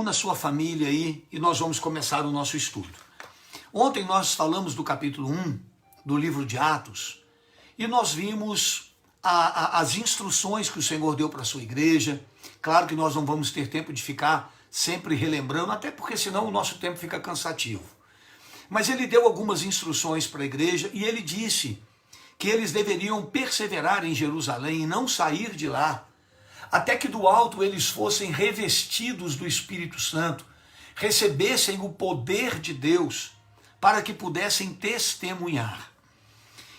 reúna sua família aí e nós vamos começar o nosso estudo. Ontem nós falamos do capítulo 1 do livro de Atos e nós vimos as instruções que o Senhor deu para a sua igreja. Claro que nós não vamos ter tempo de ficar sempre relembrando, até porque senão o nosso tempo fica cansativo. Mas ele deu algumas instruções para a igreja e ele disse que eles deveriam perseverar em Jerusalém e não sair de lá, até que do alto eles fossem revestidos do Espírito Santo, recebessem o poder de Deus, para que pudessem testemunhar.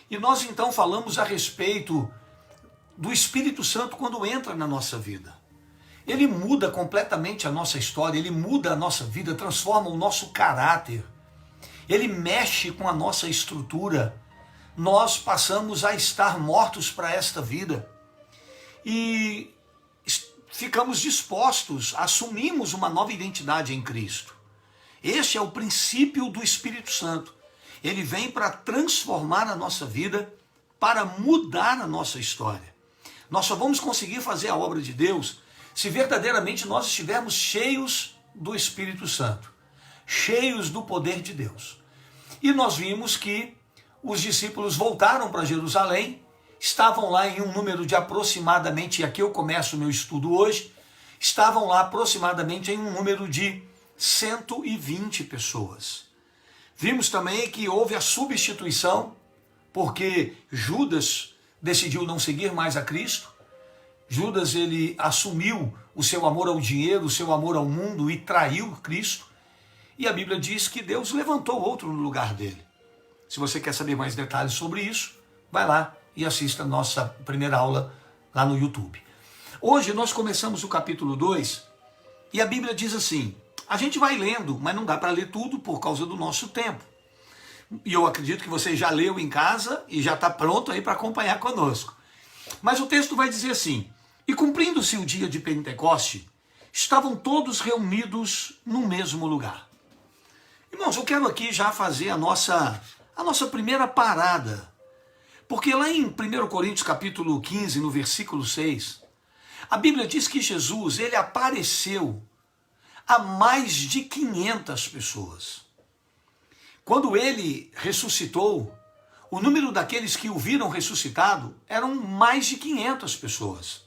E nós então falamos a respeito do Espírito Santo quando entra na nossa vida. Ele muda completamente a nossa história, ele muda a nossa vida, transforma o nosso caráter, ele mexe com a nossa estrutura. Nós passamos a estar mortos para esta vida e ficamos dispostos, assumimos uma nova identidade em Cristo. Este é o princípio do Espírito Santo. Ele vem para transformar a nossa vida, para mudar a nossa história. Nós só vamos conseguir fazer a obra de Deus se verdadeiramente nós estivermos cheios do Espírito Santo, cheios do poder de Deus. E nós vimos que os discípulos voltaram para Jerusalém, estavam lá em um número de aproximadamente, e aqui eu começo o meu estudo hoje, estavam lá aproximadamente em um número de 120 pessoas. Vimos também que houve a substituição, porque Judas decidiu não seguir mais a Cristo. Judas, ele assumiu o seu amor ao dinheiro, o seu amor ao mundo e traiu Cristo. E a Bíblia diz que Deus levantou outro no lugar dele. Se você quer saber mais detalhes sobre isso, vai lá e assista a nossa primeira aula lá no YouTube. Hoje nós começamos o capítulo 2 e a Bíblia diz assim, a gente vai lendo, mas não dá para ler tudo por causa do nosso tempo. E eu acredito que você já leu em casa e já está pronto aí para acompanhar conosco. Mas o texto vai dizer assim, e cumprindo-se o dia de Pentecoste, estavam todos reunidos no mesmo lugar. Irmãos, eu quero aqui já fazer a nossa primeira parada. Porque lá em 1 Coríntios capítulo 15, no versículo 6, a Bíblia diz que Jesus, ele apareceu a mais de 500 pessoas. Quando ele ressuscitou, o número daqueles que o viram ressuscitado eram mais de 500 pessoas.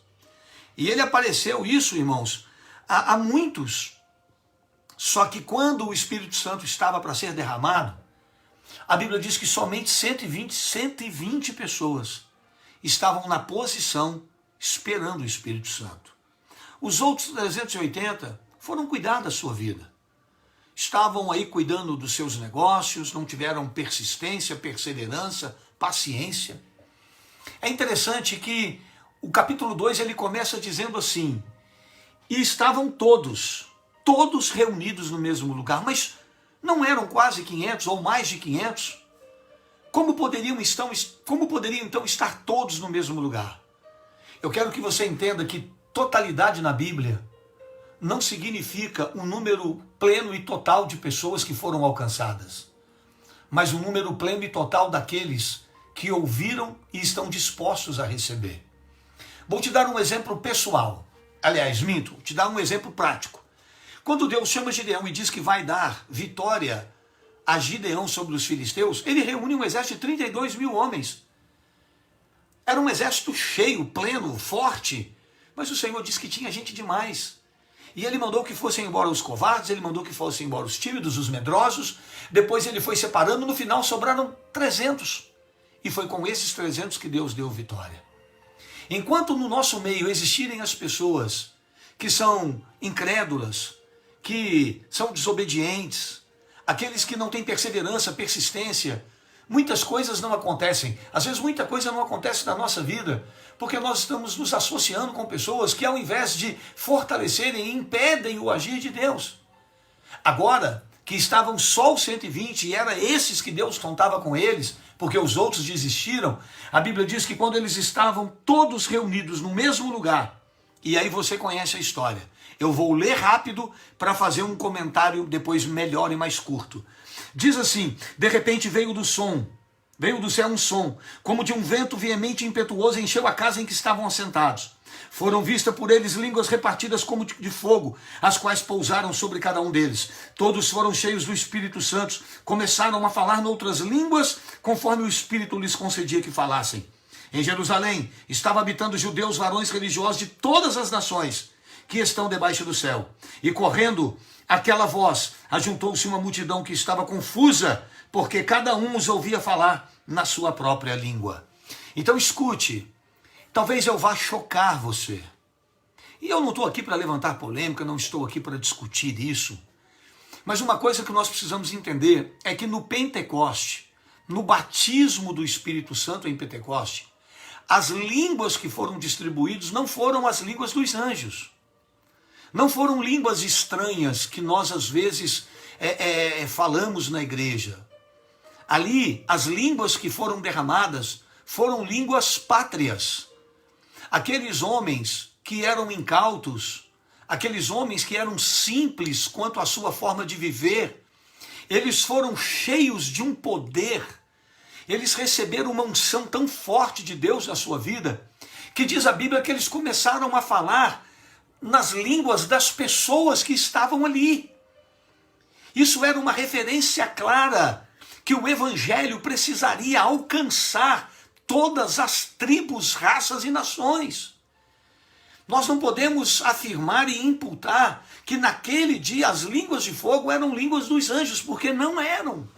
E ele apareceu, isso, irmãos, a muitos. Só que quando o Espírito Santo estava para ser derramado, a Bíblia diz que somente 120 pessoas estavam na posição esperando o Espírito Santo. Os outros 380 foram cuidar da sua vida. Estavam aí cuidando dos seus negócios, não tiveram persistência, perseverança, paciência. É interessante que o capítulo 2 ele começa dizendo assim, e estavam todos reunidos no mesmo lugar, mas não eram quase 500 ou mais de 500? Como poderiam então estar todos no mesmo lugar? Eu quero que você entenda que totalidade na Bíblia não significa um número pleno e total de pessoas que foram alcançadas, mas um número pleno e total daqueles que ouviram e estão dispostos a receber. Vou te dar um exemplo pessoal. Aliás, minto, te dar um exemplo prático. Quando Deus chama Gideão e diz que vai dar vitória a Gideão sobre os filisteus, ele reúne um exército de 32 mil homens. Era um exército cheio, pleno, forte, mas o Senhor disse que tinha gente demais. E ele mandou que fossem embora os covardes, ele mandou que fossem embora os tímidos, os medrosos, depois ele foi separando, no final sobraram 300. E foi com esses 300 que Deus deu vitória. Enquanto no nosso meio existirem as pessoas que são incrédulas, que são desobedientes, aqueles que não têm perseverança, persistência, muitas coisas não acontecem. Às vezes muita coisa não acontece na nossa vida, porque nós estamos nos associando com pessoas que ao invés de fortalecerem, impedem o agir de Deus. Agora, que estavam só os 120 e era esses que Deus contava com eles, porque os outros desistiram, a Bíblia diz que quando eles estavam todos reunidos no mesmo lugar, e aí você conhece a história, eu vou ler rápido para fazer um comentário depois melhor e mais curto. Diz assim, de repente veio do céu um som, como de um vento veemente e impetuoso, encheu a casa em que estavam assentados. Foram vistas por eles línguas repartidas como de fogo, as quais pousaram sobre cada um deles. Todos foram cheios do Espírito Santo, começaram a falar noutras línguas, conforme o Espírito lhes concedia que falassem. Em Jerusalém estavam habitando judeus, varões religiosos de todas as nações que estão debaixo do céu. E correndo aquela voz, ajuntou-se uma multidão que estava confusa, porque cada um os ouvia falar na sua própria língua. Então escute, talvez eu vá chocar você. E eu não estou aqui para levantar polêmica, não estou aqui para discutir isso. Mas uma coisa que nós precisamos entender é que no Pentecoste, no batismo do Espírito Santo em Pentecoste, as línguas que foram distribuídas não foram as línguas dos anjos. Não foram línguas estranhas que nós às vezes falamos na igreja. Ali, as línguas que foram derramadas foram línguas pátrias. Aqueles homens que eram incautos, aqueles homens que eram simples quanto à sua forma de viver, eles foram cheios de um poder, eles receberam uma unção tão forte de Deus na sua vida, que diz a Bíblia que eles começaram a falar nas línguas das pessoas que estavam ali. Isso era uma referência clara que o Evangelho precisaria alcançar todas as tribos, raças e nações. Nós não podemos afirmar e imputar que naquele dia as línguas de fogo eram línguas dos anjos, porque não eram.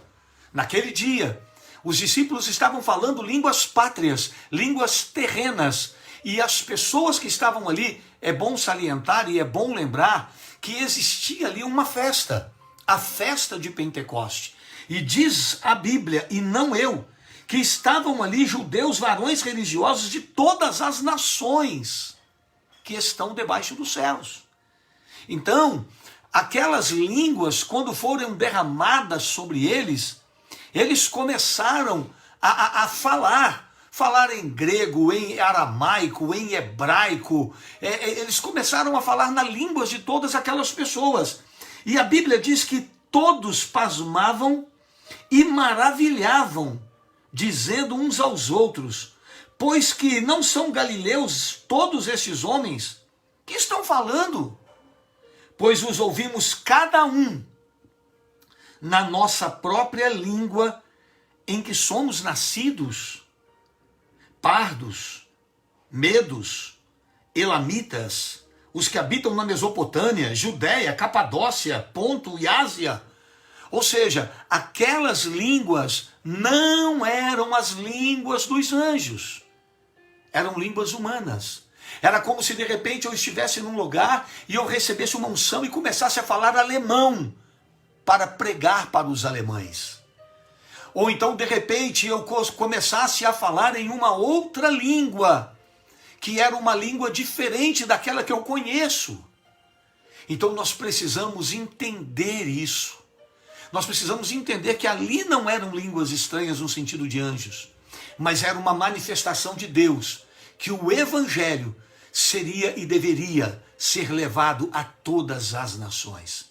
Naquele dia, os discípulos estavam falando línguas pátrias, línguas terrenas, e as pessoas que estavam ali, é bom salientar e é bom lembrar que existia ali uma festa, a festa de Pentecoste. E diz a Bíblia, e não eu, que estavam ali judeus, varões religiosos de todas as nações que estão debaixo dos céus. Então, aquelas línguas, quando foram derramadas sobre eles, eles começaram a falar em grego, em aramaico, em hebraico, eles começaram a falar na língua de todas aquelas pessoas. E a Bíblia diz que todos pasmavam e maravilhavam, dizendo uns aos outros, pois que não são galileus todos esses homens que estão falando, pois os ouvimos cada um na nossa própria língua em que somos nascidos, pardos, medos, elamitas, os que habitam na Mesopotâmia, Judéia, Capadócia, Ponto e Ásia. Ou seja, aquelas línguas não eram as línguas dos anjos, eram línguas humanas. Era como se de repente eu estivesse num lugar e eu recebesse uma unção e começasse a falar alemão para pregar para os alemães. Ou então de repente eu começasse a falar em uma outra língua, que era uma língua diferente daquela que eu conheço. Então nós precisamos entender isso. Nós precisamos entender que ali não eram línguas estranhas no sentido de anjos, mas era uma manifestação de Deus, que o Evangelho seria e deveria ser levado a todas as nações.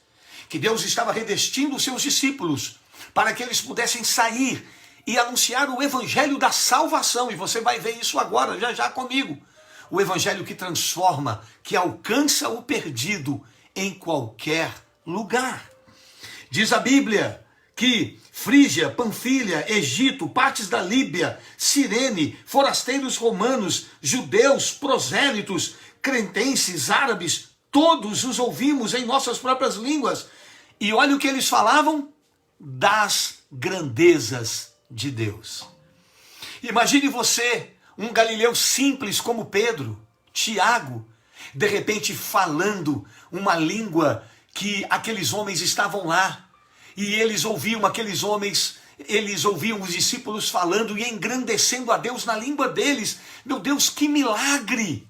Que Deus estava revestindo os seus discípulos para que eles pudessem sair e anunciar o Evangelho da salvação. E você vai ver isso agora, já já comigo. O Evangelho que transforma, que alcança o perdido em qualquer lugar. Diz a Bíblia que Frígia, Panfilha, Egito, partes da Líbia, Cirene, forasteiros romanos, judeus, prosélitos, cretenses, árabes, todos os ouvimos em nossas próprias línguas. E olha o que eles falavam das grandezas de Deus. Imagine você, um galileu simples como Pedro, Tiago, de repente falando uma língua que aqueles homens estavam lá, e eles ouviam aqueles homens, eles ouviam os discípulos falando e engrandecendo a Deus na língua deles. Meu Deus, que milagre!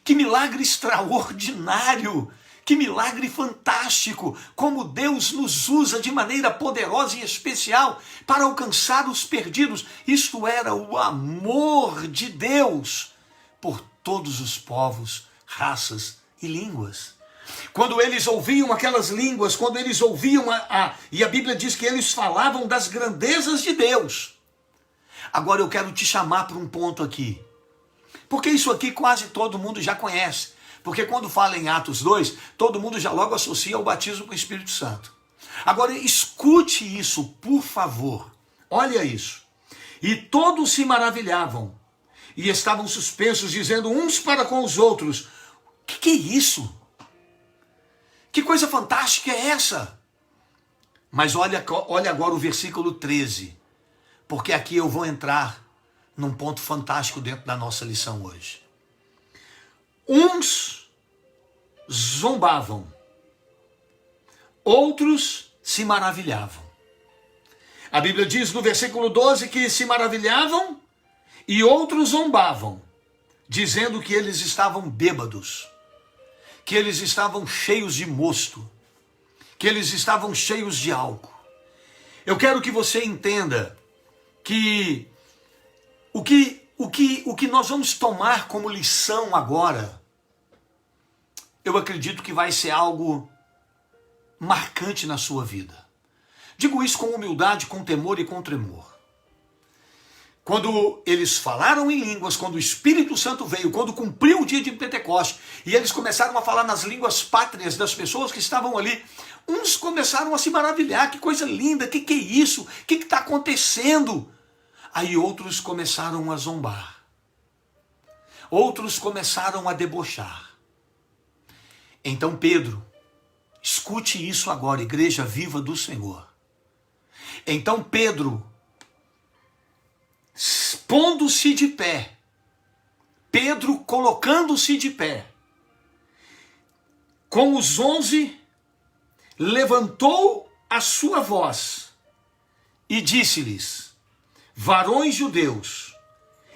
Que milagre extraordinário! Que milagre fantástico! Como Deus nos usa de maneira poderosa e especial para alcançar os perdidos. Isto era o amor de Deus por todos os povos, raças e línguas. Quando eles ouviam aquelas línguas, quando eles ouviam e a Bíblia diz que eles falavam das grandezas de Deus. Agora eu quero te chamar para um ponto aqui. Porque isso aqui quase todo mundo já conhece. Porque quando fala em Atos 2, todo mundo já logo associa o batismo com o Espírito Santo. Agora, escute isso, por favor. Olha isso. E todos se maravilhavam e estavam suspensos, dizendo uns para com os outros: o que é isso? Que coisa fantástica é essa? Mas olha agora o versículo 13, porque aqui eu vou entrar num ponto fantástico dentro da nossa lição hoje. Uns zombavam, outros se maravilhavam. A Bíblia diz no versículo 12 que se maravilhavam e outros zombavam, dizendo que eles estavam bêbados, que eles estavam cheios de mosto, que eles estavam cheios de álcool. Eu quero que você entenda que o que nós vamos tomar como lição agora, eu acredito que vai ser algo marcante na sua vida. Digo isso com humildade, com temor e com tremor. Quando eles falaram em línguas, quando o Espírito Santo veio, quando cumpriu o dia de Pentecostes, e eles começaram a falar nas línguas pátrias das pessoas que estavam ali, uns começaram a se maravilhar: que coisa linda, que é isso? O que está acontecendo? Aí outros começaram a zombar. Outros começaram a debochar. Então Pedro, escute isso agora, igreja viva do Senhor. Então Pedro, pondo-se de pé, Pedro colocando-se de pé, com os 11, levantou a sua voz e disse-lhes: varões judeus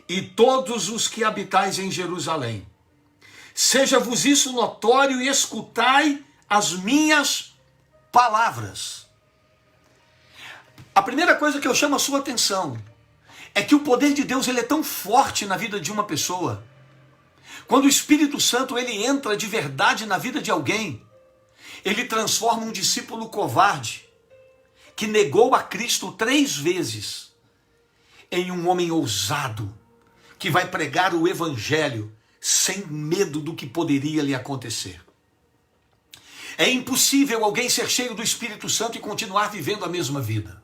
e todos os que habitais em Jerusalém, seja-vos isso notório e escutai as minhas palavras. A primeira coisa que eu chamo a sua atenção é que o poder de Deus ele é tão forte na vida de uma pessoa. Quando o Espírito Santo ele entra de verdade na vida de alguém, ele transforma um discípulo covarde, que negou a Cristo 3 vezes, em um homem ousado, que vai pregar o Evangelho sem medo do que poderia lhe acontecer. É impossível alguém ser cheio do Espírito Santo e continuar vivendo a mesma vida.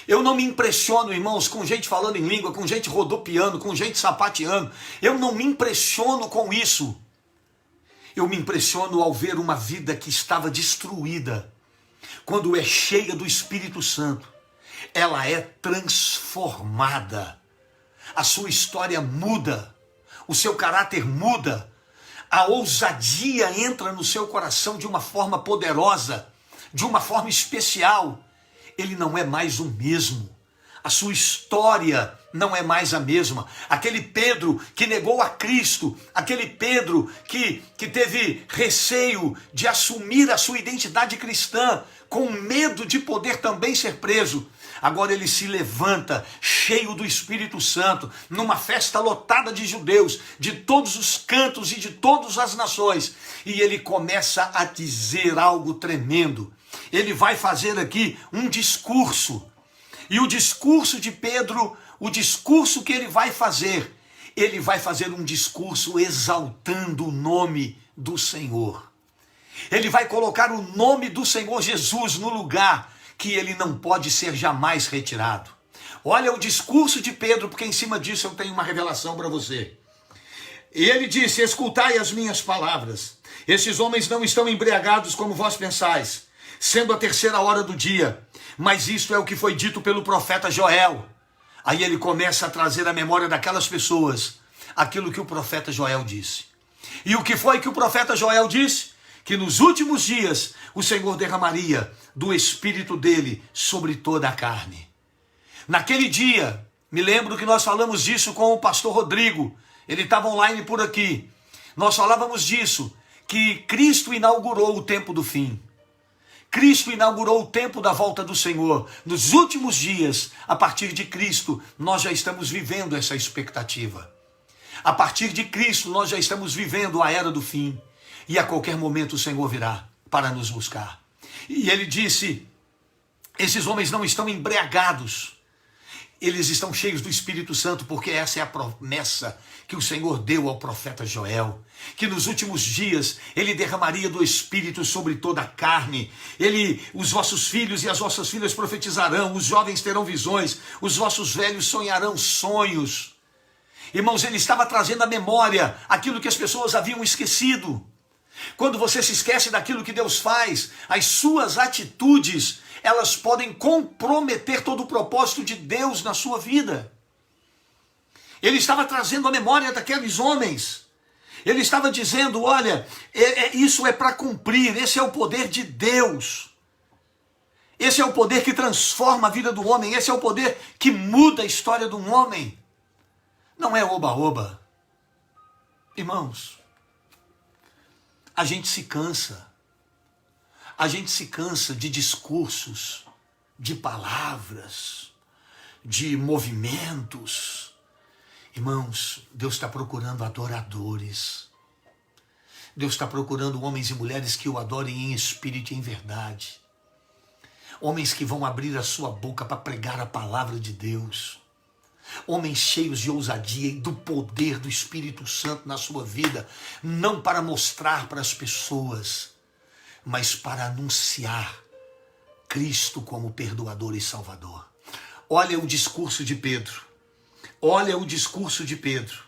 Eu não me impressiono, irmãos, com gente falando em língua, com gente rodopiando, com gente sapateando. Eu não me impressiono com isso. Eu me impressiono ao ver uma vida que estava destruída. Quando é cheia do Espírito Santo, ela é transformada. A sua história muda. O seu caráter muda. A ousadia entra no seu coração de uma forma poderosa, de uma forma especial. Ele não é mais o mesmo. A sua história não é mais a mesma. Aquele Pedro que negou a Cristo, aquele Pedro que teve receio de assumir a sua identidade cristã, com medo de poder também ser preso, agora ele se levanta, cheio do Espírito Santo, numa festa lotada de judeus, de todos os cantos e de todas as nações, e ele começa a dizer algo tremendo. Ele vai fazer aqui um discurso, e o discurso de Pedro, o discurso que ele vai fazer um discurso exaltando o nome do Senhor. Ele vai colocar o nome do Senhor Jesus no lugar que ele não pode ser jamais retirado. Olha o discurso de Pedro, porque em cima disso eu tenho uma revelação para você. E ele disse: escutai as minhas palavras. Esses homens não estão embriagados como vós pensais, sendo a 3ª hora do dia. Mas isto é o que foi dito pelo profeta Joel. Aí ele começa a trazer à memória daquelas pessoas aquilo que o profeta Joel disse. E o que foi que o profeta Joel disse? Que nos últimos dias o Senhor derramaria do Espírito dele sobre toda a carne. Naquele dia, me lembro que nós falamos disso com o pastor Rodrigo. Ele estava online por aqui. Nós falávamos disso, que Cristo inaugurou o tempo do fim. Cristo inaugurou o tempo da volta do Senhor. Nos últimos dias, a partir de Cristo, nós já estamos vivendo essa expectativa. A partir de Cristo, nós já estamos vivendo a era do fim. E a qualquer momento o Senhor virá para nos buscar. E ele disse: esses homens não estão embriagados. eles estão cheios do Espírito Santo, porque essa é a promessa que o Senhor deu ao profeta Joel, que nos últimos dias ele derramaria do Espírito sobre toda a carne. Os vossos filhos e as vossas filhas profetizarão, os jovens terão visões, os vossos velhos sonharão sonhos. Irmãos, ele estava trazendo à memória aquilo que as pessoas haviam esquecido. Quando você se esquece daquilo que Deus faz, as suas atitudes, elas podem comprometer todo o propósito de Deus na sua vida. Ele estava trazendo a memória daqueles homens. Ele estava dizendo, olha, isso é para cumprir, esse é o poder de Deus. Esse é o poder que transforma a vida do homem, esse é o poder que muda a história de um homem. Não é oba-oba. Irmãos, a gente se cansa. A gente se cansa de discursos, de palavras, de movimentos. Irmãos, Deus está procurando adoradores. Deus está procurando homens e mulheres que o adorem em espírito e em verdade. Homens que vão abrir a sua boca para pregar a palavra de Deus. Homens cheios de ousadia e do poder do Espírito Santo na sua vida, não para mostrar para as pessoas, mas para anunciar Cristo como perdoador e salvador. Olha o discurso de Pedro. Olha o discurso de Pedro.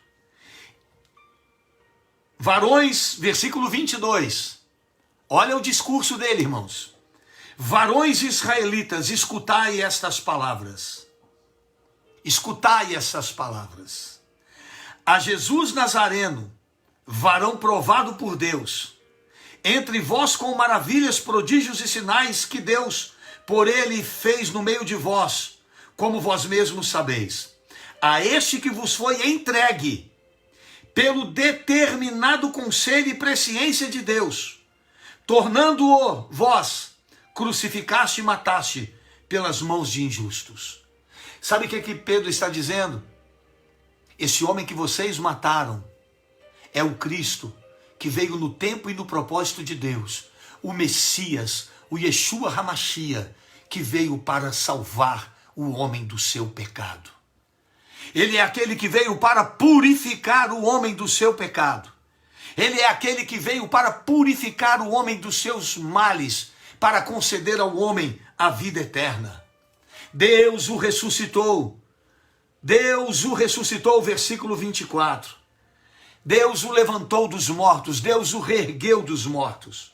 Varões, versículo 22. Olha o discurso dele, irmãos. Varões israelitas, escutai estas palavras. Escutai essas palavras. A Jesus Nazareno, varão provado por Deus, entre vós com maravilhas, prodígios e sinais que Deus por ele fez no meio de vós, como vós mesmos sabeis. A este que vos foi entregue, pelo determinado conselho e presciência de Deus, tornando-o vós, crucificaste e mataste pelas mãos de injustos. Sabe o que Pedro está dizendo? Esse homem que vocês mataram é o Cristo que veio no tempo e no propósito de Deus, o Messias, o Yeshua HaMashiach, que veio para salvar o homem do seu pecado. Ele é aquele que veio para purificar o homem do seu pecado. Ele é aquele que veio para purificar o homem dos seus males, para conceder ao homem a vida eterna. Deus o ressuscitou. Deus o ressuscitou, versículo 24. Deus o levantou dos mortos, Deus o reergueu dos mortos.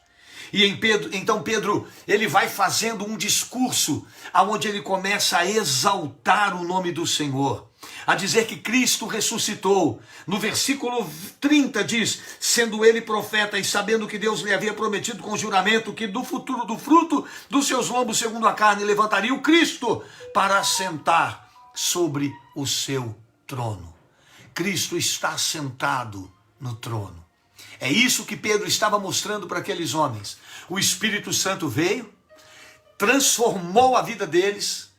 E então Pedro, ele vai fazendo um discurso onde ele começa a exaltar o nome do Senhor, a dizer que Cristo ressuscitou. No versículo 30 diz, sendo ele profeta e sabendo que Deus lhe havia prometido com juramento que do futuro, do fruto dos seus lombos, segundo a carne, levantaria o Cristo para assentar sobre o seu trono. Cristo está sentado no trono. É isso que Pedro estava mostrando para aqueles homens. O Espírito Santo veio, transformou a vida deles,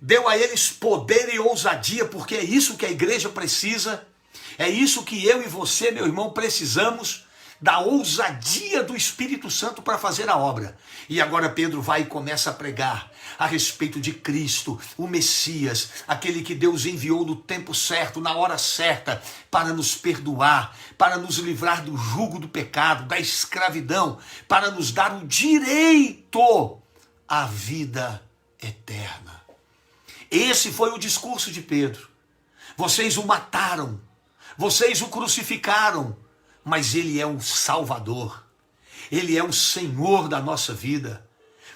deu a eles poder e ousadia, porque é isso que a igreja precisa, é isso que eu e você, meu irmão, precisamos, da ousadia do Espírito Santo para fazer a obra. E agora Pedro vai e começa a pregar a respeito de Cristo, o Messias, aquele que Deus enviou no tempo certo, na hora certa, para nos perdoar, para nos livrar do jugo do pecado, da escravidão, para nos dar o direito à vida eterna. Esse foi o discurso de Pedro. Vocês o mataram, vocês o crucificaram, mas ele é o Salvador, ele é o Senhor da nossa vida.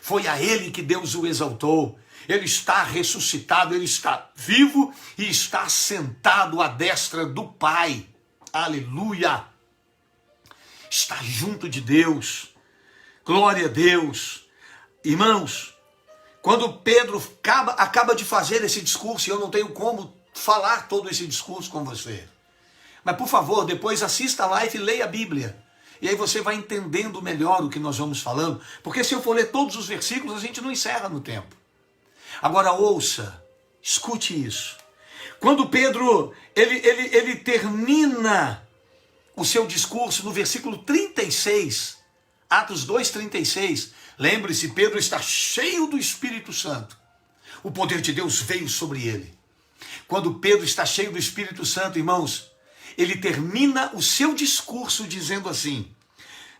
Foi a ele que Deus o exaltou. Ele está ressuscitado, ele está vivo e está sentado à destra do Pai. Aleluia! Está junto de Deus. Glória a Deus. Irmãos, quando Pedro acaba de fazer esse discurso, e eu não tenho como falar todo esse discurso com você, mas por favor, depois assista a live e leia a Bíblia. E aí você vai entendendo melhor o que nós vamos falando, porque se eu for ler todos os versículos, a gente não encerra no tempo. Agora ouça, escute isso. Quando Pedro, ele termina o seu discurso no versículo 36, Atos 2:36, lembre-se, Pedro está cheio do Espírito Santo. O poder de Deus veio sobre ele. Quando Pedro está cheio do Espírito Santo, irmãos, ele termina o seu discurso dizendo assim,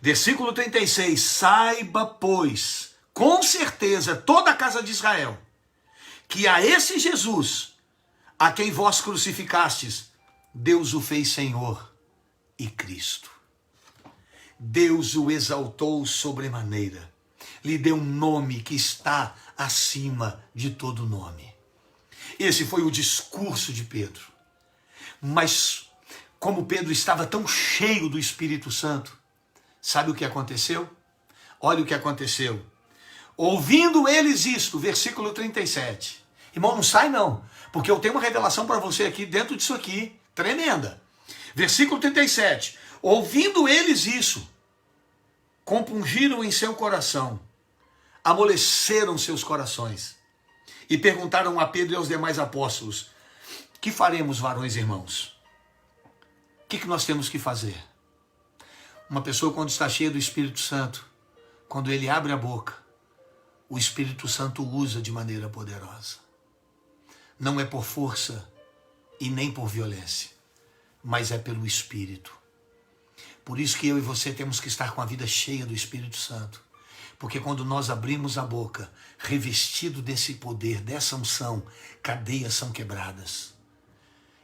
versículo 36, saiba, pois, com certeza, toda a casa de Israel, que a esse Jesus, a quem vós crucificastes, Deus o fez Senhor e Cristo. Deus o exaltou sobremaneira, lhe deu um nome que está acima de todo nome. Esse foi o discurso de Pedro. Mas como Pedro estava tão cheio do Espírito Santo, sabe o que aconteceu? Olha o que aconteceu. Ouvindo eles isto, versículo 37. Irmão, não sai não, porque eu tenho uma revelação para você aqui, dentro disso aqui, tremenda. Versículo 37. Ouvindo eles isso, compungiram em seu coração, amoleceram seus corações, e perguntaram a Pedro e aos demais apóstolos, que faremos, varões e irmãos? O que nós temos que fazer? Uma pessoa, quando está cheia do Espírito Santo, quando ele abre a boca, o Espírito Santo usa de maneira poderosa. Não é por força e nem por violência, mas é pelo Espírito. Por isso que eu e você temos que estar com a vida cheia do Espírito Santo. Porque quando nós abrimos a boca, revestido desse poder, dessa unção, cadeias são quebradas.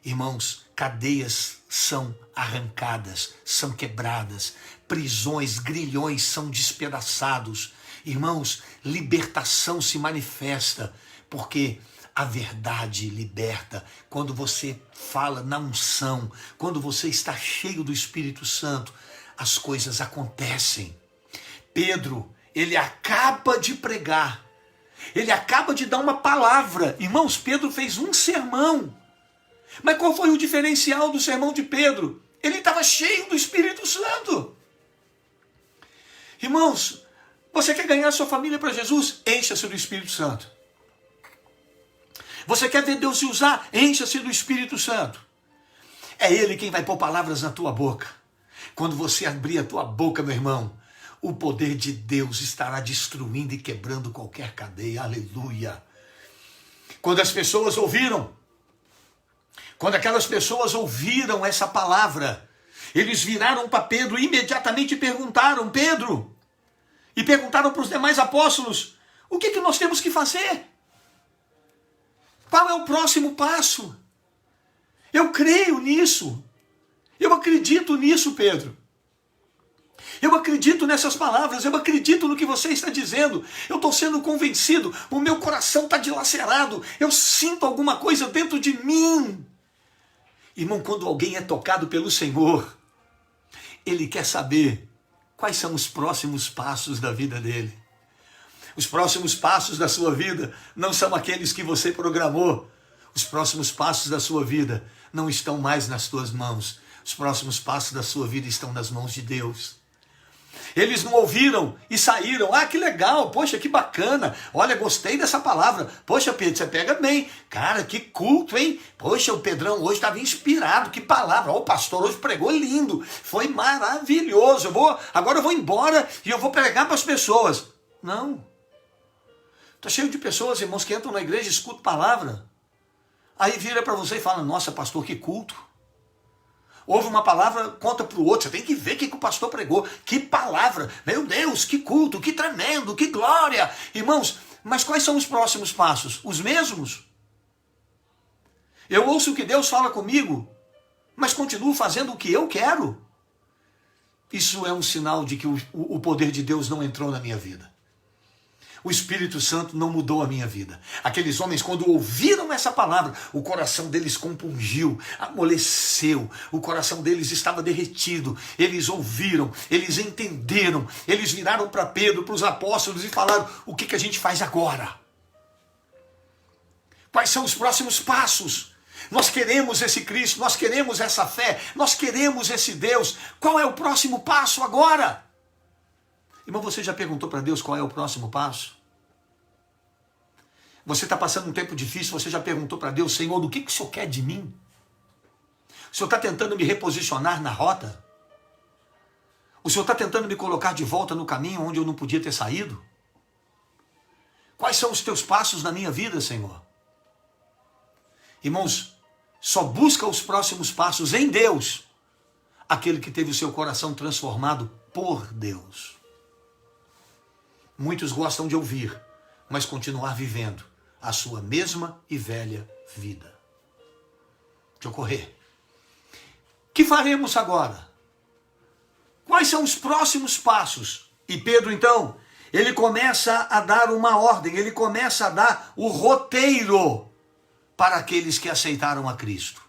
Irmãos, cadeias são arrancadas, são quebradas, prisões, grilhões são despedaçados. Irmãos, libertação se manifesta, porque a verdade liberta. Quando você fala na unção, quando você está cheio do Espírito Santo, as coisas acontecem. Pedro, ele acaba de pregar, ele acaba de dar uma palavra. Irmãos, Pedro fez um sermão. Mas qual foi o diferencial do sermão de Pedro? Ele estava cheio do Espírito Santo. Irmãos, você quer ganhar sua família para Jesus? Encha-se do Espírito Santo. Você quer ver Deus se usar? Encha-se do Espírito Santo. É Ele quem vai pôr palavras na tua boca. Quando você abrir a tua boca, meu irmão, o poder de Deus estará destruindo e quebrando qualquer cadeia. Aleluia. Quando as pessoas ouviram, quando aquelas pessoas ouviram essa palavra, eles viraram para Pedro e imediatamente perguntaram, Pedro, e perguntaram para os demais apóstolos, o que nós temos que fazer? Qual é o próximo passo? Eu creio nisso. Eu acredito nisso, Pedro. Eu acredito nessas palavras, eu acredito no que você está dizendo. Eu estou sendo convencido, o meu coração está dilacerado, eu sinto alguma coisa dentro de mim. Irmão, quando alguém é tocado pelo Senhor, ele quer saber quais são os próximos passos da vida dele. Os próximos passos da sua vida não são aqueles que você programou. Os próximos passos da sua vida não estão mais nas tuas mãos. Os próximos passos da sua vida estão nas mãos de Deus. Eles não ouviram e saíram. Ah, que legal, poxa, que bacana. Olha, gostei dessa palavra. Poxa, Pedro, você pega bem. Cara, que culto, hein? Poxa, o Pedrão hoje estava inspirado. Que palavra. Ó, o pastor hoje pregou lindo. Foi maravilhoso. Agora eu vou embora e eu vou pregar para as pessoas. Não. Está cheio de pessoas, irmãos, que entram na igreja e escutam palavra. Aí vira para você e fala, nossa, pastor, que culto. Ouve uma palavra, conta para o outro. Você tem que ver o que o pastor pregou. Que palavra. Meu Deus, que culto, que tremendo, que glória. Irmãos, mas quais são os próximos passos? Os mesmos? Eu ouço o que Deus fala comigo, mas continuo fazendo o que eu quero. Isso é um sinal de que o poder de Deus não entrou na minha vida. O Espírito Santo não mudou a minha vida. Aqueles homens, quando ouviram essa palavra, o coração deles compungiu, amoleceu, o coração deles estava derretido. Eles ouviram, eles entenderam, eles viraram para Pedro, para os apóstolos e falaram, o que a gente faz agora? Quais são os próximos passos? Nós queremos esse Cristo, nós queremos essa fé, nós queremos esse Deus. Qual é o próximo passo agora? Irmão, você já perguntou para Deus qual é o próximo passo? Você está passando um tempo difícil, você já perguntou para Deus, Senhor, o que o Senhor quer de mim? O Senhor está tentando me reposicionar na rota? O Senhor está tentando me colocar de volta no caminho onde eu não podia ter saído? Quais são os teus passos na minha vida, Senhor? Irmãos, só busca os próximos passos em Deus aquele que teve o seu coração transformado por Deus. Muitos gostam de ouvir, mas continuar vivendo a sua mesma e velha vida. Deixa eu correr. Que faremos agora? Quais são os próximos passos? E Pedro, então, ele começa a dar uma ordem, ele começa a dar o roteiro para aqueles que aceitaram a Cristo.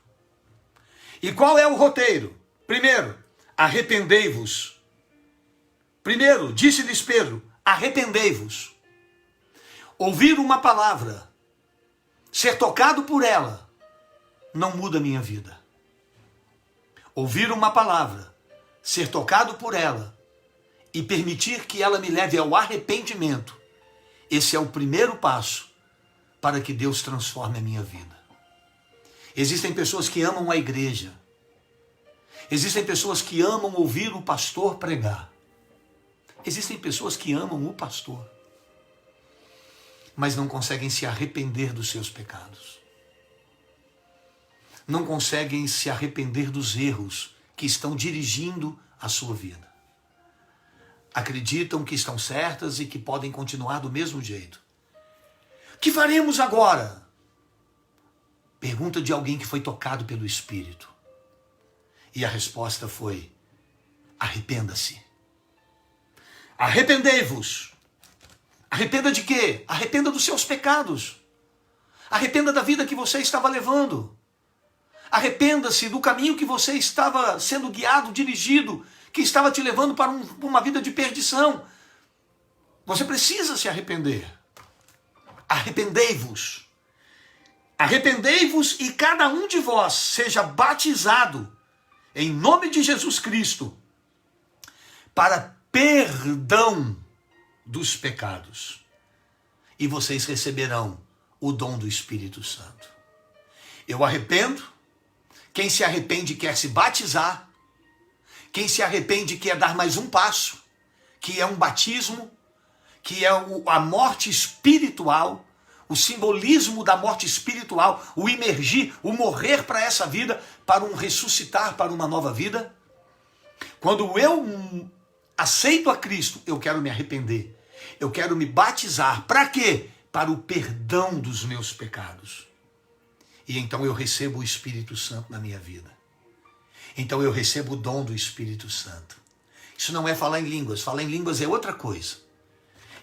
E qual é o roteiro? Primeiro, arrependei-vos. Primeiro, disse-lhes Pedro, arrependei-vos. Ouvir uma palavra, ser tocado por ela, não muda a minha vida. Ouvir uma palavra, ser tocado por ela e permitir que ela me leve ao arrependimento, esse é o primeiro passo para que Deus transforme a minha vida. Existem pessoas que amam a igreja. Existem pessoas que amam ouvir o pastor pregar. Existem pessoas que amam o pastor, mas não conseguem se arrepender dos seus pecados. Não conseguem se arrepender dos erros que estão dirigindo a sua vida. Acreditam que estão certas e que podem continuar do mesmo jeito. O que faremos agora? Pergunta de alguém que foi tocado pelo Espírito. E a resposta foi: arrependa-se. Arrependei-vos. Arrependa de quê? Arrependa dos seus pecados. Arrependa da vida que você estava levando. Arrependa-se do caminho que você estava sendo guiado, dirigido, que estava te levando para uma vida de perdição. Você precisa se arrepender. Arrependei-vos. Arrependei-vos e cada um de vós seja batizado em nome de Jesus Cristo para perdão dos pecados. E vocês receberão o dom do Espírito Santo. Eu arrependo. Quem se arrepende quer se batizar. Quem se arrepende quer dar mais um passo, que é um batismo, que é a morte espiritual, o simbolismo da morte espiritual, o imergir, o morrer para essa vida, para um ressuscitar para uma nova vida. Quando eu aceito a Cristo, eu quero me arrepender. Eu quero me batizar. Para quê? Para o perdão dos meus pecados. E então eu recebo o Espírito Santo na minha vida. Então eu recebo o dom do Espírito Santo. Isso não é falar em línguas. Falar em línguas é outra coisa.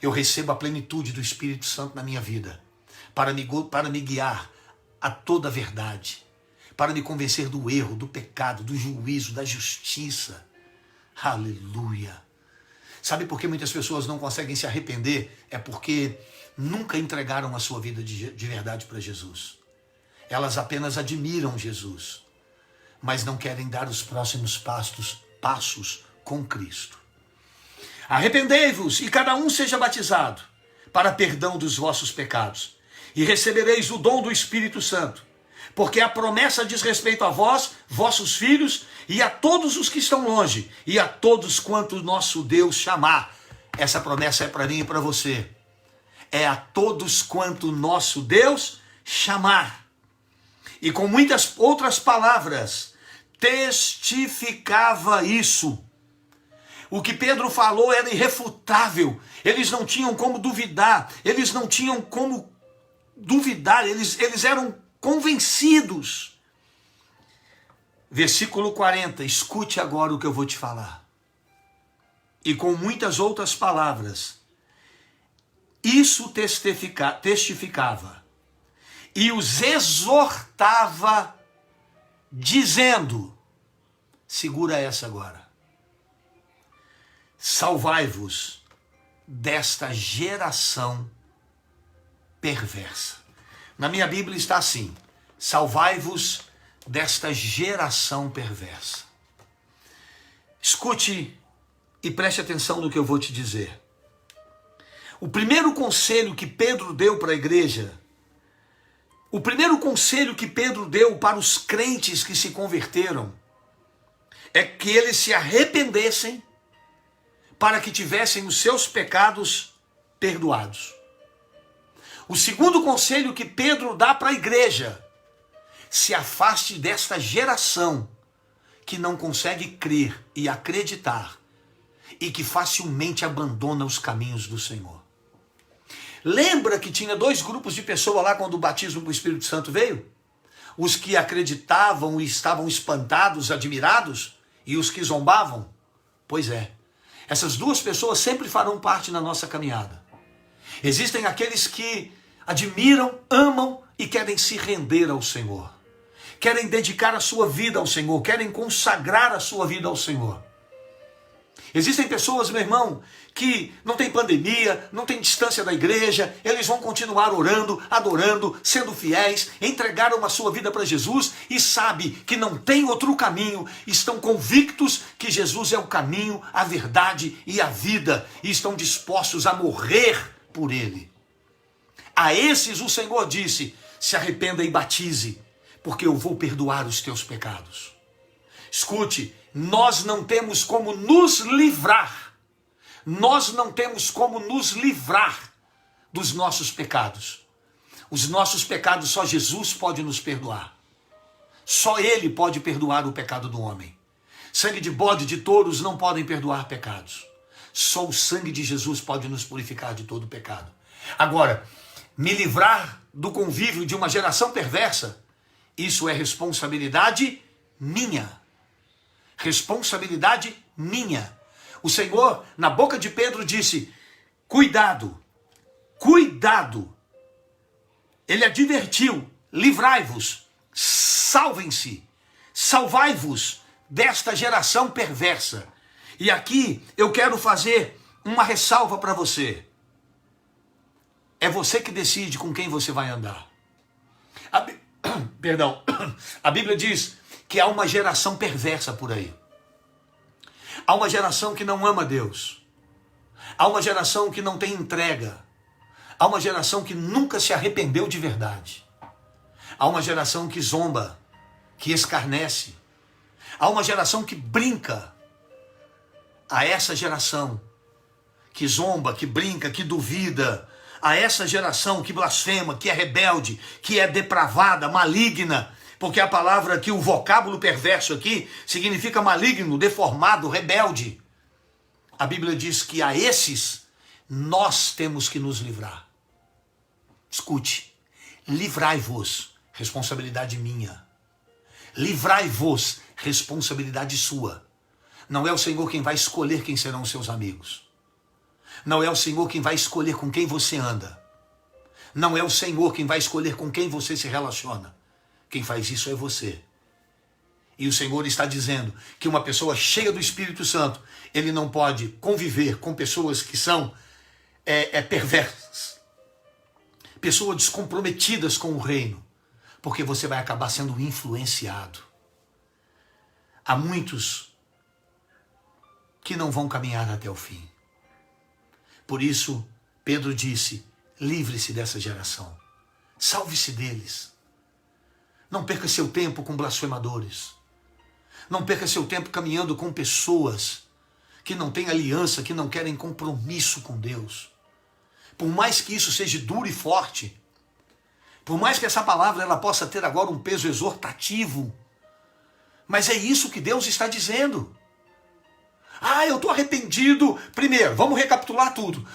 Eu recebo a plenitude do Espírito Santo na minha vida, para me guiar a toda a verdade, para me convencer do erro, do pecado, do juízo, da justiça. Aleluia! Sabe por que muitas pessoas não conseguem se arrepender? É porque nunca entregaram a sua vida de verdade para Jesus. Elas apenas admiram Jesus, mas não querem dar os próximos passos com Cristo. Arrependei-vos e cada um seja batizado para perdão dos vossos pecados, e recebereis o dom do Espírito Santo, porque a promessa diz respeito a vós, vossos filhos, e a todos os que estão longe, e a todos quanto nosso Deus chamar. Essa promessa é para mim e para você. É a todos quanto nosso Deus chamar. E com muitas outras palavras, testificava isso. O que Pedro falou era irrefutável. Eles não tinham como duvidar. Eles não tinham como duvidar. Eles eram convencidos. Versículo 40. Escute agora o que eu vou te falar. E com muitas outras palavras, isso testificava. E os exortava, dizendo, segura essa agora: salvai-vos desta geração perversa. Na minha Bíblia está assim: salvai-vos desta geração perversa. Escute e preste atenção no que eu vou te dizer. O primeiro conselho que Pedro deu para a igreja, o primeiro conselho que Pedro deu para os crentes que se converteram, é que eles se arrependessem para que tivessem os seus pecados perdoados. O segundo conselho que Pedro dá para a igreja se afaste desta geração que não consegue crer e acreditar e que facilmente abandona os caminhos do Senhor. Lembra que tinha dois grupos de pessoas lá quando o batismo do Espírito Santo veio? Os que acreditavam e estavam espantados, admirados, e os que zombavam? Pois é, essas duas pessoas sempre farão parte na nossa caminhada. Existem aqueles que admiram, amam e querem se render ao Senhor. Querem dedicar a sua vida ao Senhor, querem consagrar a sua vida ao Senhor. Existem pessoas, meu irmão, que não tem pandemia, não tem distância da igreja, eles vão continuar orando, adorando, sendo fiéis, entregaram a sua vida para Jesus e sabe que não tem outro caminho, estão convictos que Jesus é o caminho, a verdade e a vida, e estão dispostos a morrer por ele. A esses o Senhor disse: se arrependa e batize, porque eu vou perdoar os teus pecados. Escute, nós não temos como nos livrar. Nós não temos como nos livrar dos nossos pecados. Os nossos pecados só Jesus pode nos perdoar. Só Ele pode perdoar o pecado do homem. Sangue de bode, de touros não podem perdoar pecados. Só o sangue de Jesus pode nos purificar de todo pecado. Agora, me livrar do convívio de uma geração perversa, isso é responsabilidade minha. Responsabilidade minha. O Senhor, na boca de Pedro, disse: cuidado, cuidado. Ele advertiu: livrai-vos, salvem-se, salvai-vos desta geração perversa. E aqui eu quero fazer uma ressalva para você. É você que decide com quem você vai andar. A Bíblia diz que há uma geração perversa por aí. Há uma geração que não ama Deus. Há uma geração que não tem entrega. Há uma geração que nunca se arrependeu de verdade. Há uma geração que zomba, que escarnece. Há uma geração que brinca. A essa geração que zomba, que brinca, que duvida, a essa geração que blasfema, que é rebelde, que é depravada, maligna, porque a palavra aqui, o vocábulo perverso aqui, significa maligno, deformado, rebelde. A Bíblia diz que a esses nós temos que nos livrar. Escute, livrai-vos, responsabilidade minha. Livrai-vos, responsabilidade sua. Não é o Senhor quem vai escolher quem serão os seus amigos. Não é o Senhor quem vai escolher com quem você anda. Não é o Senhor quem vai escolher com quem você se relaciona. Quem faz isso é você. E o Senhor está dizendo que uma pessoa cheia do Espírito Santo, ele não pode conviver com pessoas que são perversas. Pessoas descomprometidas com o reino. Porque você vai acabar sendo influenciado. Há muitos que não vão caminhar até o fim. Por isso, Pedro disse: livre-se dessa geração. Salve-se deles. Não perca seu tempo com blasfemadores. Não perca seu tempo caminhando com pessoas que não têm aliança, que não querem compromisso com Deus. Por mais que isso seja duro e forte, por mais que essa palavra ela possa ter agora um peso exortativo, mas é isso que Deus está dizendo. Ah, eu estou arrependido. Primeiro, vamos recapitular tudo.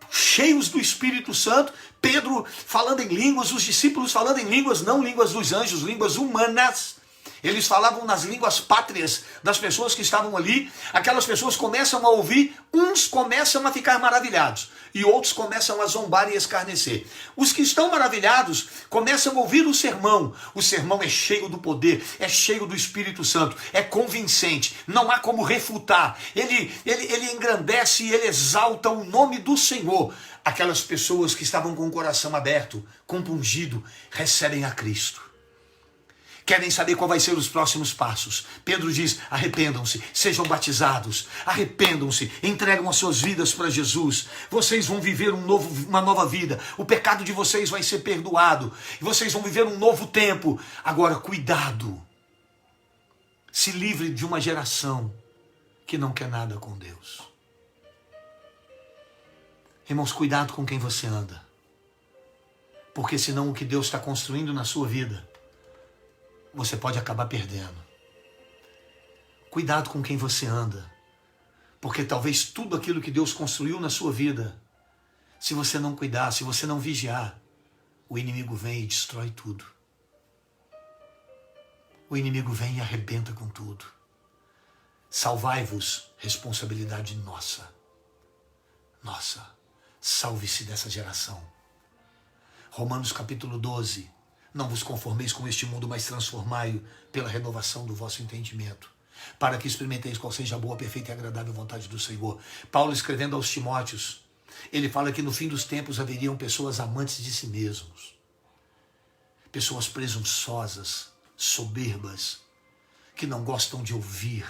Cheios do Espírito Santo, Pedro falando em línguas, os discípulos falando em línguas, não línguas dos anjos, línguas humanas. Eles falavam nas línguas pátrias das pessoas que estavam ali. Aquelas pessoas começam a ouvir, uns começam a ficar maravilhados e outros começam a zombar e escarnecer. Os que estão maravilhados começam a ouvir o sermão. O sermão é cheio do poder, é cheio do Espírito Santo, é convincente, não há como refutar. Ele engrandece e ele exalta o nome do Senhor. Aquelas pessoas que estavam com o coração aberto, compungido, recebem a Cristo. Querem saber qual vai ser os próximos passos. Pedro diz: arrependam-se, sejam batizados, arrependam-se, entregam as suas vidas para Jesus. Vocês vão viver uma nova vida. O pecado de vocês vai ser perdoado. E vocês vão viver um novo tempo. Agora, cuidado. Se livre de uma geração que não quer nada com Deus. Irmãos, cuidado com quem você anda. Porque senão o que Deus está construindo na sua vida você pode acabar perdendo. Cuidado com quem você anda, porque talvez tudo aquilo que Deus construiu na sua vida, se você não cuidar, se você não vigiar, o inimigo vem e destrói tudo. O inimigo vem e arrebenta com tudo. Salvai-vos, responsabilidade nossa. Nossa, salve-se dessa geração. Romanos capítulo 12. Não vos conformeis com este mundo, mas transformai-o pela renovação do vosso entendimento, para que experimenteis qual seja a boa, perfeita e agradável vontade do Senhor. Paulo, escrevendo aos Timóteos, ele fala que no fim dos tempos haveriam pessoas amantes de si mesmos, pessoas presunçosas, soberbas, que não gostam de ouvir,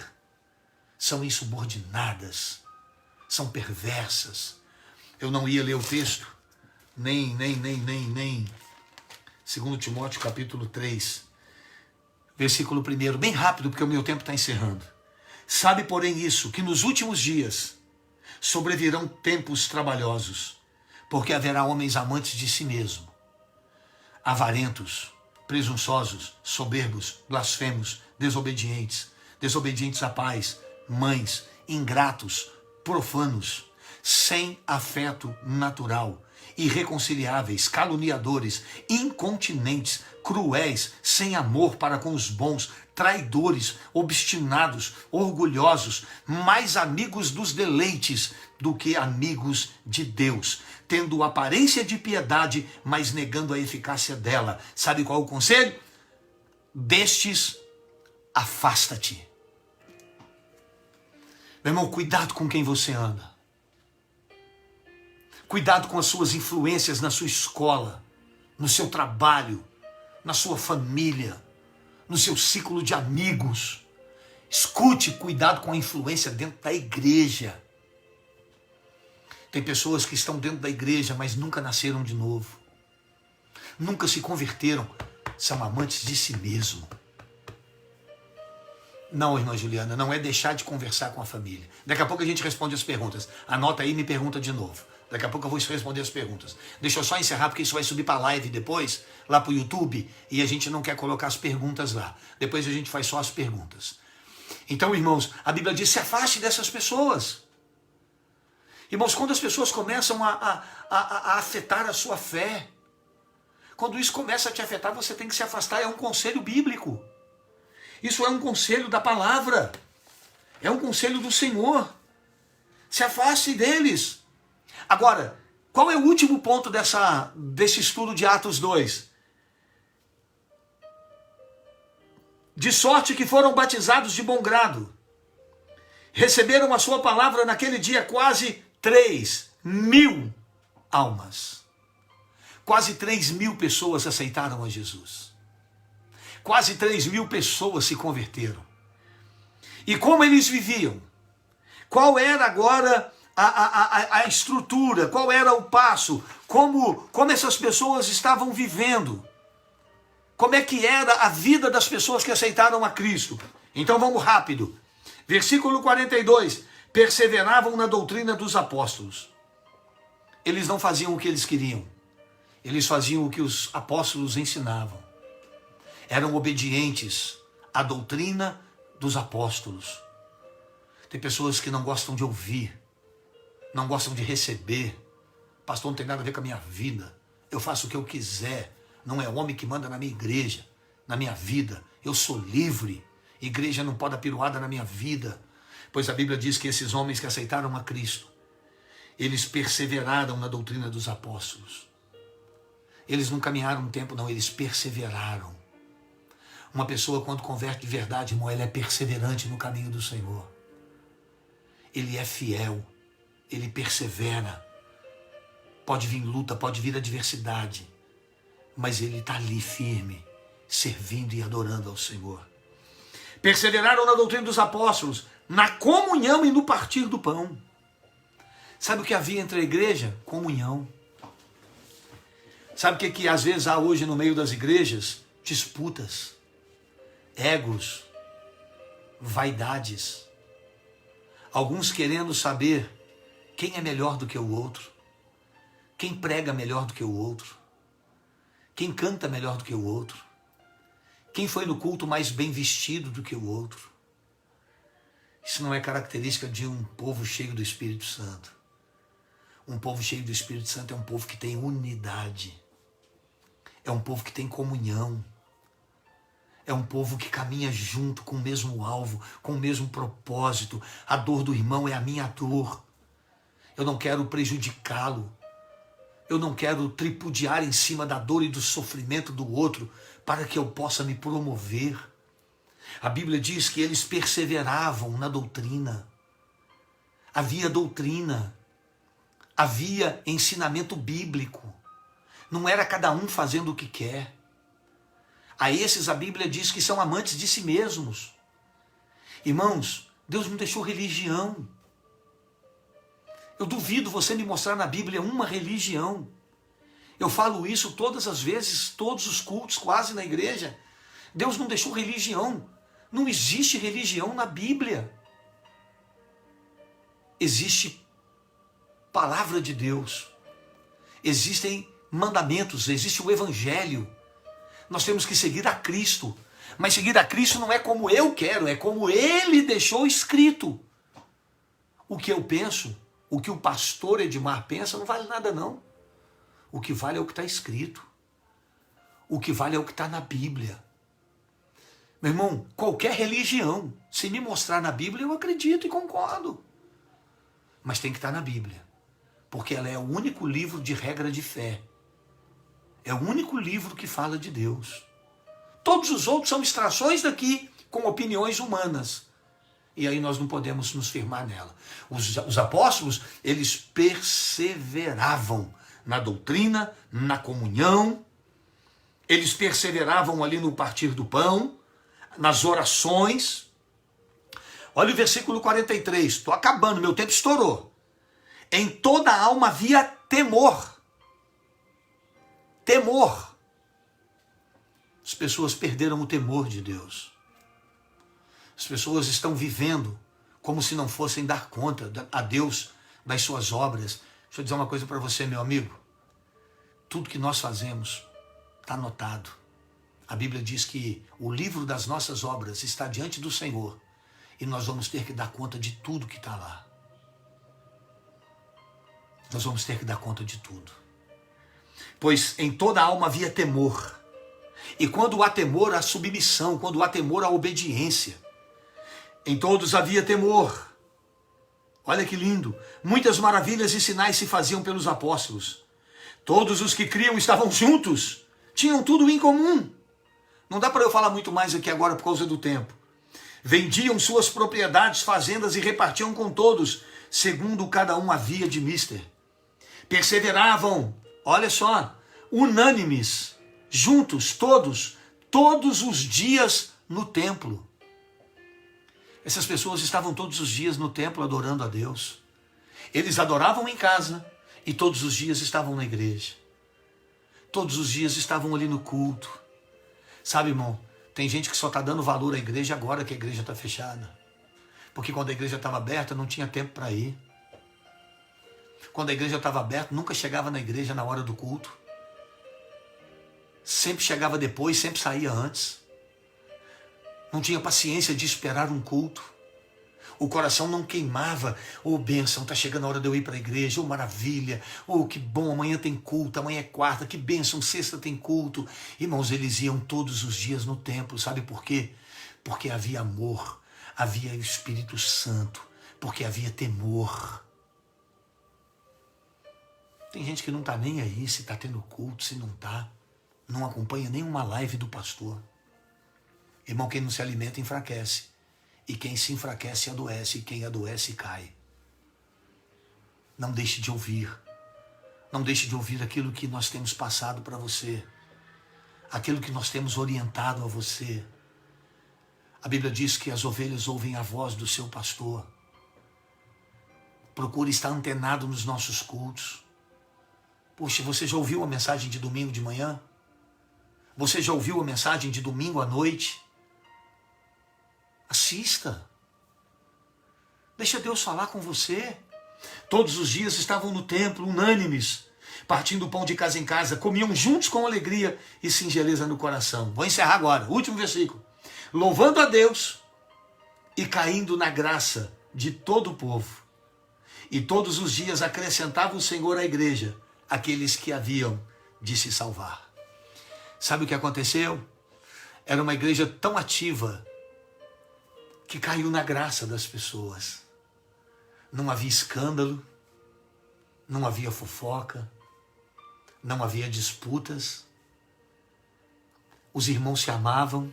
são insubordinadas, são perversas. Eu não ia ler o texto, nem 2 Timóteo capítulo 3, versículo 1, bem rápido, porque o meu tempo está encerrando. Sabe, porém, isso, que nos últimos dias sobrevirão tempos trabalhosos, porque haverá homens amantes de si mesmo, avarentos, presunçosos, soberbos, blasfemos, desobedientes a pais, mães, ingratos, profanos, sem afeto natural, irreconciliáveis, caluniadores, incontinentes, cruéis, sem amor para com os bons, traidores, obstinados, orgulhosos, mais amigos dos deleites do que amigos de Deus, tendo aparência de piedade, mas negando a eficácia dela. Sabe qual é o conselho? Destes, afasta-te. Meu irmão, cuidado com quem você anda. Cuidado com as suas influências na sua escola, no seu trabalho, na sua família, no seu ciclo de amigos. Escute, cuidado com a influência dentro da igreja. Tem pessoas que estão dentro da igreja, mas nunca nasceram de novo. Nunca se converteram. São amantes de si mesmo. Não, irmã Juliana, não é deixar de conversar com a família. Daqui a pouco a gente responde as perguntas. Anota aí e me pergunta de novo. Daqui a pouco eu vou responder as perguntas. Deixa eu só encerrar, porque isso vai subir para a live depois, lá para o YouTube, e a gente não quer colocar as perguntas lá. Depois a gente faz só as perguntas. Então, irmãos, a Bíblia diz, se afaste dessas pessoas. Irmãos, quando as pessoas começam a afetar a sua fé, quando isso começa a te afetar, você tem que se afastar. É um conselho bíblico. Isso é um conselho da palavra. É um conselho do Senhor. Se afaste deles. Agora, qual é o último ponto desse estudo de Atos 2? De sorte que foram batizados de bom grado. Receberam a sua palavra naquele dia quase 3.000 almas. Quase 3.000 pessoas aceitaram a Jesus. Quase 3.000 pessoas se converteram. E como eles viviam? Qual era agora a estrutura? Qual era o passo? Como essas pessoas estavam vivendo? Como é que era a vida das pessoas que aceitaram a Cristo? Então vamos rápido. Versículo 42. Perseveravam na doutrina dos apóstolos. Eles não faziam o que eles queriam. Eles faziam o que os apóstolos ensinavam. Eram obedientes à doutrina dos apóstolos. Tem pessoas que não gostam de ouvir, não gostam de receber. Pastor, não tem nada a ver com a minha vida. Eu faço o que eu quiser. Não é o homem que manda na minha igreja, na minha vida. Eu sou livre. Igreja não pode dar piruada na minha vida. Pois a Bíblia diz que esses homens que aceitaram a Cristo, eles perseveraram na doutrina dos apóstolos. Eles não caminharam um tempo, não. Eles perseveraram. Uma pessoa, quando converte de verdade, irmão, ela é perseverante no caminho do Senhor. Ele é fiel. Ele persevera. Pode vir luta, pode vir adversidade. Mas ele está ali firme, servindo e adorando ao Senhor. Perseveraram na doutrina dos apóstolos, na comunhão e no partir do pão. Sabe o que havia entre a igreja? Comunhão. Sabe o que às vezes há hoje no meio das igrejas? Disputas, egos, vaidades. Alguns querendo saber quem é melhor do que o outro, quem prega melhor do que o outro, quem canta melhor do que o outro, Quem foi no culto mais bem vestido do que o outro? Isso não é característica de um povo cheio do Espírito Santo. Um povo cheio do Espírito Santo é um povo que tem unidade. É um povo que tem comunhão. É um povo que caminha junto com o mesmo alvo, com o mesmo propósito. A dor do irmão é a minha dor. Eu não quero prejudicá-lo. Eu não quero tripudiar em cima da dor e do sofrimento do outro para que eu possa me promover. A Bíblia diz que eles perseveravam na doutrina. Havia doutrina. Havia ensinamento bíblico. Não era cada um fazendo o que quer. A esses a Bíblia diz que são amantes de si mesmos. Irmãos, Deus não deixou religião. Eu duvido você me mostrar na Bíblia uma religião. Eu falo isso todas as vezes, todos os cultos, quase na igreja. Deus não deixou religião. Não existe religião na Bíblia. Existe palavra de Deus. Existem mandamentos, existe o Evangelho. Nós temos que seguir a Cristo. Mas seguir a Cristo não é como eu quero, é como Ele deixou escrito. O que eu penso, o que o pastor Edmar pensa, não vale nada não. O que vale é o que está escrito. O que vale é o que está na Bíblia. Meu irmão, qualquer religião, se me mostrar na Bíblia, eu acredito e concordo. Mas tem que estar na Bíblia. Porque ela é o único livro de regra de fé. É o único livro que fala de Deus. Todos os outros são extrações daqui, com opiniões humanas. E aí nós não podemos nos firmar nela. Os apóstolos, eles perseveravam na doutrina, na comunhão. Eles perseveravam ali no partir do pão, nas orações. Olha o versículo 43. Estou acabando, meu tempo estourou. Em toda a alma havia temor. Temor. As pessoas perderam o temor de Deus. As pessoas estão vivendo como se não fossem dar conta a Deus das suas obras. Deixa eu dizer uma coisa para você, meu amigo. Tudo que nós fazemos está anotado. A Bíblia diz que o livro das nossas obras está diante do Senhor e nós vamos ter que dar conta de tudo que está lá. Nós vamos ter que dar conta de tudo. Pois em toda a alma havia temor. E quando há temor, há submissão. Quando há temor, há obediência. Em todos havia temor. Olha que lindo. Muitas maravilhas e sinais se faziam pelos apóstolos. Todos os que criam estavam juntos. Tinham tudo em comum. Não dá para eu falar muito mais aqui agora por causa do tempo. Vendiam suas propriedades, fazendas e repartiam com todos, segundo cada um havia de mister. Perseveravam, olha só, unânimes, juntos, todos os dias no templo. Essas pessoas estavam todos os dias no templo adorando a Deus. Eles adoravam em casa e todos os dias estavam na igreja. Todos os dias estavam ali no culto. Sabe, irmão, tem gente que só está dando valor à igreja agora que a igreja está fechada. Porque quando a igreja estava aberta, não tinha tempo para ir. Quando a igreja estava aberta, nunca chegava na igreja na hora do culto. Sempre chegava depois, sempre saía antes. Não tinha paciência de esperar um culto. O coração não queimava. Oh, bênção, está chegando a hora de eu ir para a igreja. Oh, maravilha. Oh, que bom, amanhã tem culto, amanhã é quarta. Que bênção, sexta tem culto. Irmãos, eles iam todos os dias no templo. Sabe por quê? Porque havia amor, havia o Espírito Santo, porque havia temor. Tem gente que não está nem aí se está tendo culto, se não está. Não acompanha nenhuma live do pastor. Irmão, quem não se alimenta enfraquece. E quem se enfraquece adoece. E quem adoece cai. Não deixe de ouvir. Não deixe de ouvir aquilo que nós temos passado para você. Aquilo que nós temos orientado a você. A Bíblia diz que as ovelhas ouvem a voz do seu pastor. Procure estar antenado nos nossos cultos. Poxa, você já ouviu a mensagem de domingo de manhã? Você já ouviu a mensagem de domingo à noite? Assista. Deixa Deus falar com você. Todos os dias estavam no templo, unânimes. partindo o pão de casa em casa, comiam juntos com alegria e singeleza no coração. Vou encerrar agora, último versículo. Louvando a Deus e caindo na graça de todo o povo. E todos os dias acrescentava o Senhor à igreja aqueles que haviam de se salvar. Sabe o que aconteceu? Era uma igreja tão ativa que caiu na graça das pessoas. Não havia escândalo, não havia fofoca, não havia disputas. Os irmãos se amavam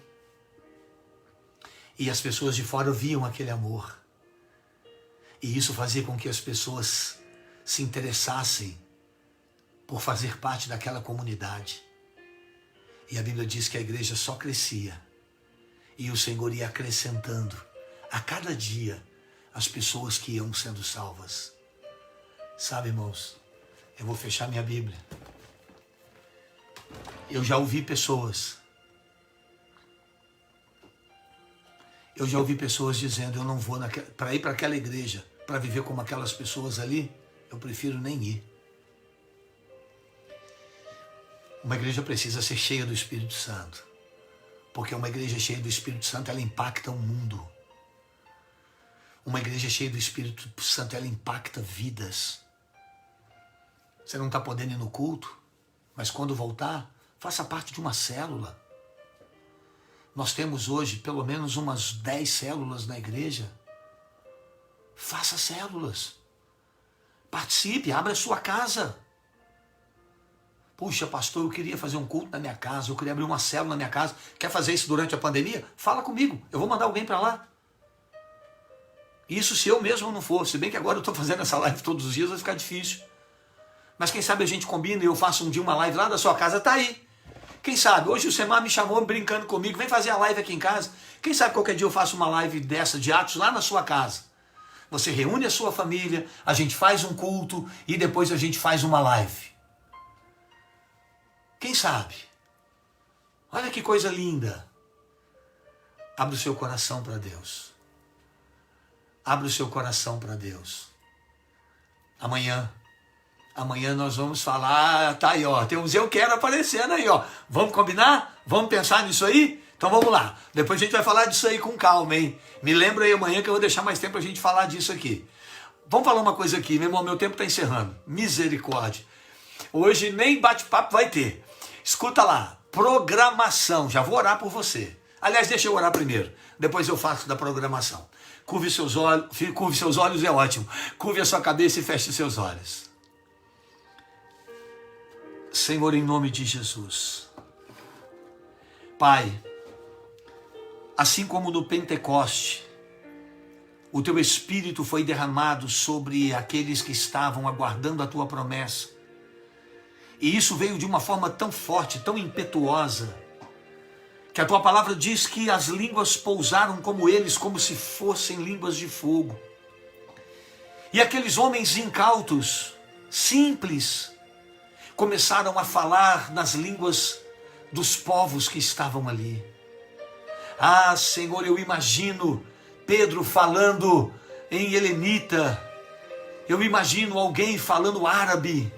e as pessoas de fora viam aquele amor. E isso fazia com que as pessoas se interessassem por fazer parte daquela comunidade. E a Bíblia diz que a igreja só crescia. E o Senhor ia acrescentando a cada dia as pessoas que iam sendo salvas. Sabe, irmãos, eu vou fechar minha Bíblia. Eu já ouvi pessoas dizendo, eu não vou para ir para aquela igreja, para viver como aquelas pessoas ali, eu prefiro nem ir. Uma igreja precisa ser cheia do Espírito Santo, porque uma igreja cheia do Espírito Santo, ela impacta o mundo. Uma igreja cheia do Espírito Santo, ela impacta vidas. Você não está podendo ir no culto, mas quando voltar, faça parte de uma célula. Nós temos hoje pelo menos umas 10 células na igreja. Faça células. Participe, abra a sua casa. Puxa, pastor, eu queria fazer um culto na minha casa, eu queria abrir uma célula na minha casa. Quer fazer isso durante a pandemia? Fala comigo, eu vou mandar alguém para lá. Isso se eu mesmo não for. Se bem que agora eu estou fazendo essa live todos os dias, vai ficar difícil. Mas quem sabe a gente combina e eu faço um dia uma live lá da sua casa, tá aí. Quem sabe, hoje o Semar me chamou brincando comigo, vem fazer a live aqui em casa. Quem sabe qualquer dia eu faço uma live dessa de Atos lá na sua casa. Você reúne a sua família, a gente faz um culto e depois a gente faz uma live. Quem sabe? Olha que coisa linda. Abre o seu coração para Deus. Abre o seu coração para Deus. Amanhã nós vamos falar, tá aí, ó, tem uns eu quero aparecendo aí, ó. Vamos combinar? Vamos pensar nisso aí? Então vamos lá. Depois a gente vai falar disso aí com calma, hein? Me lembra aí amanhã que eu vou deixar mais tempo pra gente falar disso aqui. Vamos falar uma coisa aqui, meu irmão, meu tempo tá encerrando. Misericórdia. Hoje nem bate-papo vai ter. Escuta lá, programação. Já vou orar por você. Aliás, deixa eu orar primeiro. Depois eu faço da programação. Curve seus olhos é ótimo. Curve a sua cabeça e feche seus olhos. Senhor, em nome de Jesus. Pai, assim como no Pentecoste, o teu Espírito foi derramado sobre aqueles que estavam aguardando a tua promessa. E isso veio de uma forma tão forte, tão impetuosa, que a tua palavra diz que as línguas pousaram como eles, como se fossem línguas de fogo. E aqueles homens incautos, simples, começaram a falar nas línguas dos povos que estavam ali. Ah, Senhor, eu imagino Pedro falando em helenita, eu imagino alguém falando árabe,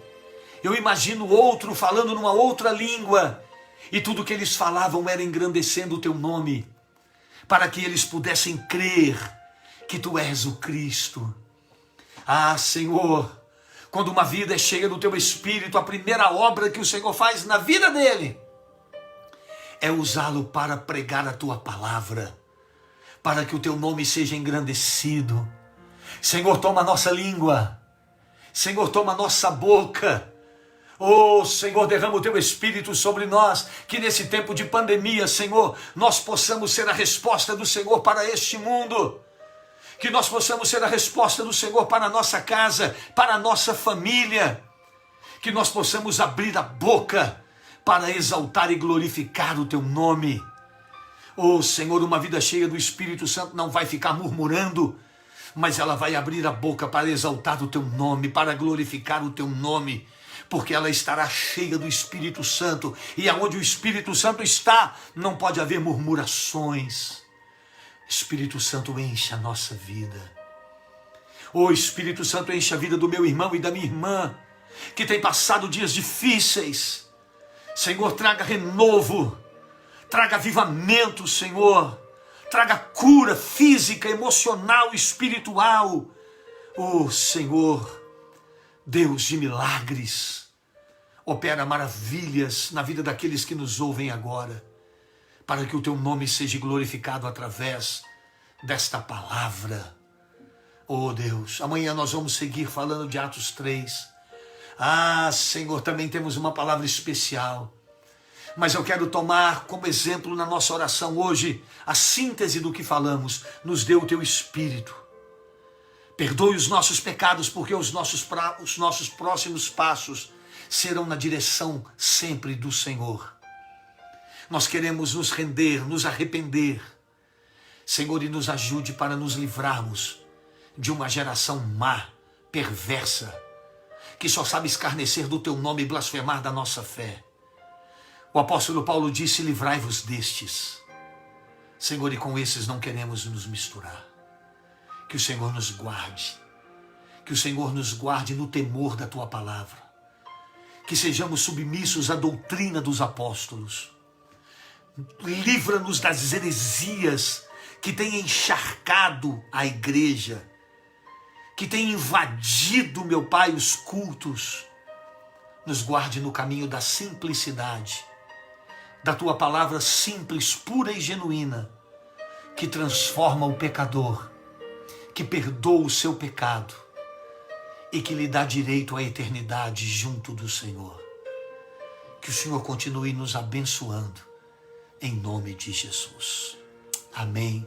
eu imagino outro falando numa outra língua, e tudo que eles falavam era engrandecendo o teu nome, para que eles pudessem crer que tu és o Cristo. Ah, Senhor, quando uma vida é cheia do teu Espírito, a primeira obra que o Senhor faz na vida dele é usá-lo para pregar a tua palavra, para que o teu nome seja engrandecido. Senhor, toma a nossa língua. Senhor, toma a nossa boca. Oh, Senhor, derrama o teu Espírito sobre nós, que nesse tempo de pandemia, Senhor, nós possamos ser a resposta do Senhor para este mundo. Que nós possamos ser a resposta do Senhor para a nossa casa, para a nossa família. Que nós possamos abrir a boca para exaltar e glorificar o teu nome. Oh, Senhor, uma vida cheia do Espírito Santo não vai ficar murmurando, mas ela vai abrir a boca para exaltar o teu nome, para glorificar o teu nome, porque ela estará cheia do Espírito Santo, e aonde o Espírito Santo está, não pode haver murmurações. Espírito Santo, enche a nossa vida. Oh, Espírito Santo, enche a vida do meu irmão e da minha irmã. que tem passado dias difíceis. Senhor, traga renovo, traga avivamento, Senhor. Traga cura física, emocional, espiritual. Oh, Senhor, Deus de milagres, opera maravilhas na vida daqueles que nos ouvem agora, para que o teu nome seja glorificado através desta palavra. Oh Deus, amanhã nós vamos seguir falando de Atos 3. Ah, Senhor, também temos uma palavra especial. Mas eu quero tomar como exemplo na nossa oração hoje a síntese do que falamos. Nos dê o teu Espírito. Perdoe os nossos pecados, porque os nossos próximos passos serão na direção sempre do Senhor. Nós queremos nos render, nos arrepender. Senhor, e nos ajude para nos livrarmos de uma geração má, perversa, que só sabe escarnecer do teu nome e blasfemar da nossa fé. O apóstolo Paulo disse: livrai-vos destes. Senhor, e com esses não queremos nos misturar. Que o Senhor nos guarde. Que o Senhor nos guarde no temor da tua palavra. Que sejamos submissos à doutrina dos apóstolos. Livra-nos das heresias que têm encharcado a igreja, que têm invadido, meu Pai, os cultos. Nos guarde no caminho da simplicidade, da tua palavra simples, pura e genuína, que transforma o pecador, que perdoa o seu pecado e que lhe dá direito à eternidade junto do Senhor. Que o Senhor continue nos abençoando, em nome de Jesus. Amém